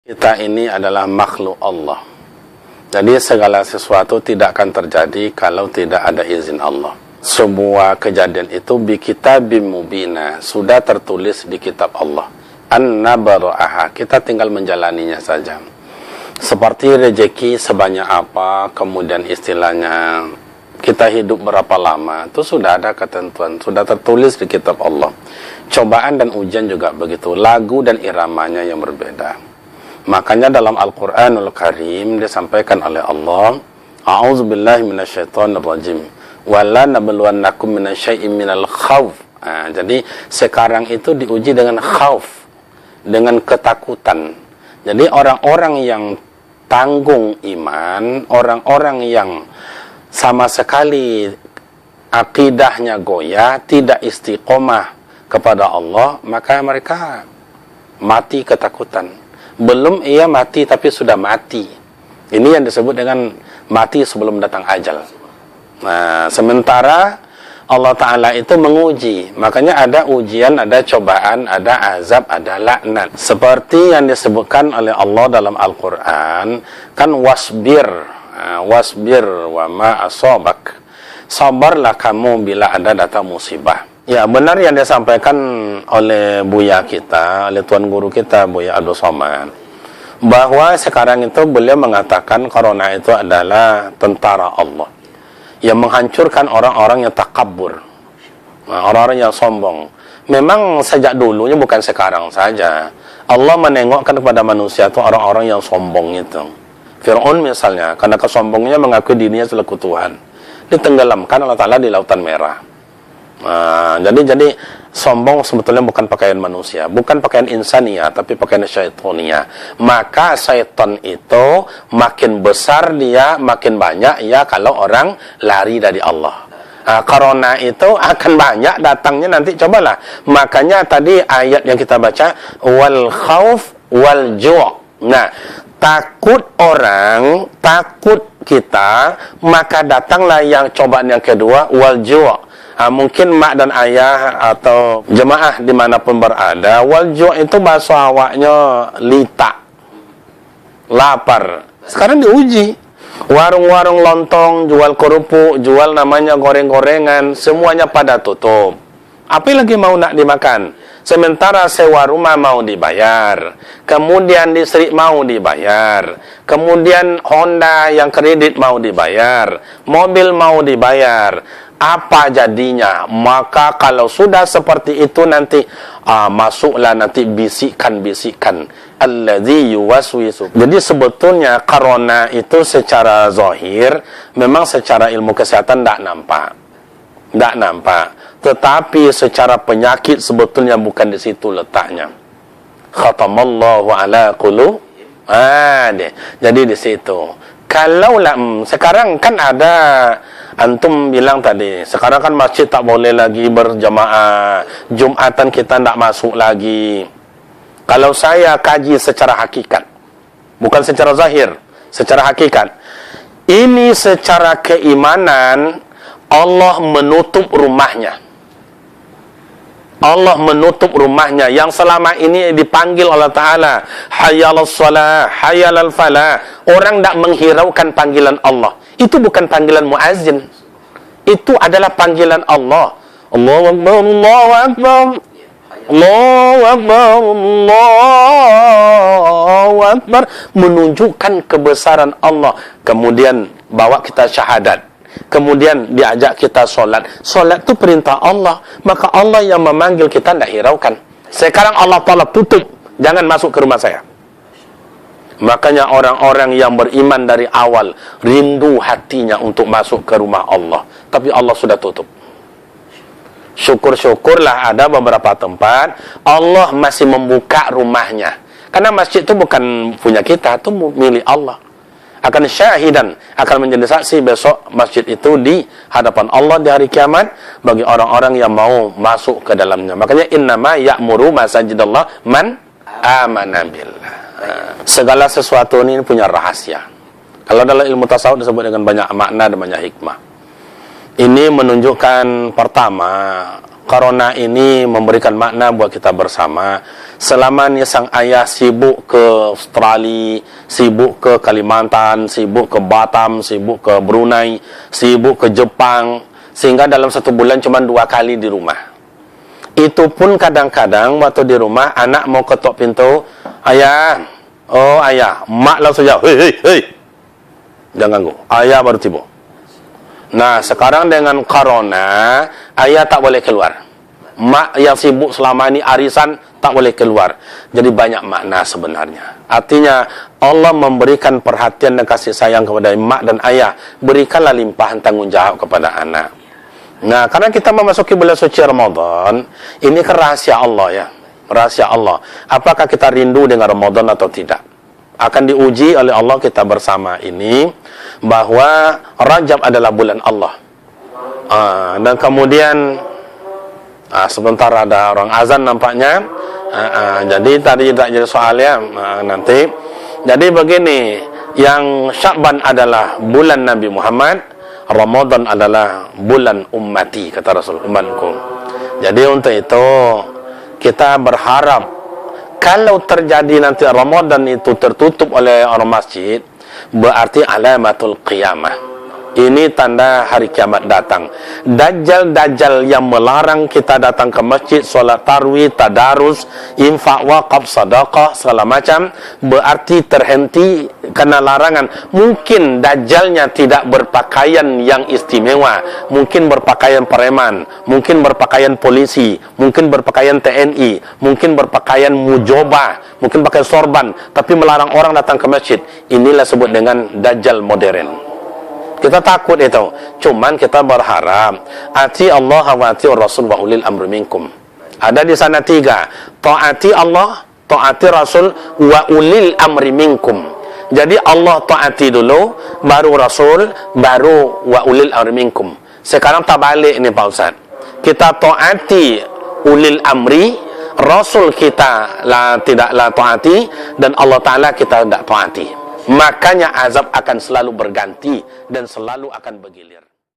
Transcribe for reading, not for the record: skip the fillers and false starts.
Kita ini adalah makhluk Allah. Jadi segala sesuatu tidak akan terjadi kalau tidak ada izin Allah. Semua kejadian itu bi kitabim mubina, sudah tertulis di kitab Allah. An-nabara'aha, kita tinggal menjalaninya saja. Seperti rezeki sebanyak apa, kemudian istilahnya kita hidup berapa lama, itu sudah ada ketentuan, sudah tertulis di kitab Allah. Cobaan dan ujian juga begitu, lagu dan iramanya yang berbeda. Makanya dalam Al-Quranul Karim disampaikan oleh Allah, A'udzubillahi minasyaitonirrajim, wala nabluwannakum minasyai'im minal khawf. Jadi sekarang itu diuji dengan khauf, dengan ketakutan. Jadi orang-orang yang tanggung iman, orang-orang yang sama sekali akidahnya goyah, tidak istiqomah kepada Allah, maka mereka mati ketakutan. Belum ia mati tapi sudah mati. Ini yang disebut dengan mati sebelum datang ajal. Nah, sementara Allah Ta'ala itu menguji. Makanya ada ujian, ada cobaan, ada azab, ada laknat. Seperti yang disebutkan oleh Allah dalam Al-Quran, kan wasbir. Wasbir wa ma asobak. Sabarlah kamu bila ada datang musibah. Ya, benar yang disampaikan oleh Buya kita, oleh Tuan Guru kita, Buya Abdul Somad, bahwa sekarang itu beliau mengatakan corona itu adalah tentara Allah yang menghancurkan orang-orang yang takabur, orang-orang yang sombong. Memang sejak dulunya, bukan sekarang saja, Allah menengokkan kepada manusia itu orang-orang yang sombong itu. Fir'aun misalnya, karena kesombongnya mengakui dirinya selaku Tuhan, ditenggelamkan Allah Ta'ala di Lautan Merah. Jadi sombong sebetulnya bukan pakaian manusia, bukan pakaian insania, tapi pakaian syaitaniyah. Maka syaitan itu makin besar dia, makin banyak ya kalau orang lari dari Allah. Corona itu akan banyak datangnya nanti, cobalah. Makanya tadi ayat yang kita baca, wal khauf wal ju'. Nah, takut orang, takut kita, maka datanglah yang cobaan yang kedua, wal ju'. Mungkin mak dan ayah atau jemaah dimanapun berada, wal ju' itu bahasa awaknya lita, lapar. Sekarang diuji. Warung-warung lontong, jual kerupuk, jual namanya goreng-gorengan, semuanya pada tutup. Apa lagi mau nak dimakan? Sementara sewa rumah mau dibayar, kemudian listrik mau dibayar, kemudian Honda yang kredit mau dibayar, mobil mau dibayar. Apa jadinya? Maka kalau sudah seperti itu nanti masuklah nanti bisikan-bisikan alladzi yuwaswisu. Jadi sebetulnya corona itu secara zahir memang secara ilmu kesehatan tidak nampak. Tetapi secara penyakit sebetulnya bukan di situ letaknya. Khatamallahu ala qulub. Jadi di situ. Kalau sekarang kan ada, antum bilang tadi, sekarang kan masjid tak boleh lagi berjamaah, Jumatan kita tak masuk lagi. Kalau saya kaji secara hakikat, bukan secara zahir, secara hakikat, ini secara keimanan Allah menutup rumahnya. Allah menutup rumahnya yang selama ini dipanggil Allah Ta'ala, hayyalas salah, hayyalal falah. Orang tak menghiraukan panggilan Allah. Itu bukan panggilan muazzin, itu adalah panggilan Allah. Allahu Akbar, Allahu Akbar, Allahu Akbar, Allahu Akbar, menunjukkan kebesaran Allah. Kemudian bawa kita syahadat, kemudian diajak kita solat. Solat itu perintah Allah, maka Allah yang memanggil kita tidak hiraukan. Sekarang Allah Ta'ala tutup, jangan masuk ke rumah saya. Makanya orang-orang yang beriman dari awal rindu hatinya untuk masuk ke rumah Allah, tapi Allah sudah tutup. Syukur-syukurlah ada beberapa tempat Allah masih membuka rumahnya, karena masjid itu bukan punya kita, itu milik Allah. Akan syahidan, akan menjadi saksi besok masjid itu di hadapan Allah di hari kiamat bagi orang-orang yang mau masuk ke dalamnya. Makanya innama ya'muru masajidallah man amana billah. Segala sesuatu ini punya rahasia. Kalau dalam ilmu tasawuf disebut dengan banyak makna dan banyak hikmah. Ini menunjukkan pertama, Corona ini memberikan makna buat kita bersama. Selama ni sang ayah sibuk ke Australia, sibuk ke Kalimantan, sibuk ke Batam, sibuk ke Brunei, sibuk ke Jepang, sehingga dalam 1 bulan cuma 2 kali di rumah. Itu pun kadang-kadang waktu di rumah anak mau ketok pintu, ayah, oh ayah, mak langsung jawab, hei, jangan ganggu, ayah baru tiba. Nah, sekarang dengan corona, ayah tak boleh keluar. Mak yang sibuk selama ini arisan tak boleh keluar. Jadi banyak makna sebenarnya. Artinya Allah memberikan perhatian dan kasih sayang kepada mak dan ayah. Berikanlah limpahan tanggung jawab kepada anak. Nah, karena kita memasuki bulan suci Ramadan, ini kan rahasia Allah ya. Rahasia Allah. Apakah kita rindu dengan Ramadan atau tidak? Akan diuji oleh Allah kita bersama ini bahwa Rajab adalah bulan Allah. Dan kemudian sebentar ada orang azan nampaknya. Jadi tadi tak jadi soalnya nanti. Jadi begini, yang Sya'ban adalah bulan Nabi Muhammad, Ramadan adalah bulan ummati, kata Rasul, umatku. Jadi untuk itu kita berharap kalau terjadi nanti Ramadan itu tertutup oleh orang masjid, berarti alamatul qiyamah. Ini tanda hari kiamat datang. Dajjal-dajjal yang melarang kita datang ke masjid, solat tarawih, tadarus, infak, waqaf, sedekah, segala macam, berarti terhenti karena larangan. Mungkin dajjalnya tidak berpakaian yang istimewa, mungkin berpakaian preman, mungkin berpakaian polisi, mungkin berpakaian TNI, mungkin berpakaian mujobah, mungkin pakai sorban, tapi melarang orang datang ke masjid. Inilah sebut dengan dajjal modern. Kita takut itu. Cuman kita berharap ati Allah wa ati Rasul wa ulil amri minkum. Ada di sana 3. Taati Allah, taati Rasul wa ulil amri minkum. Jadi Allah taati dulu, baru Rasul, baru wa ulil amri minkum. Sekarang tak balik ini Pak Ustaz. Kita taati ulil amri, Rasul kita tidaklah taati, dan Allah Ta'ala kita tidak taati. Makanya azab akan selalu berganti dan selalu akan bergilir.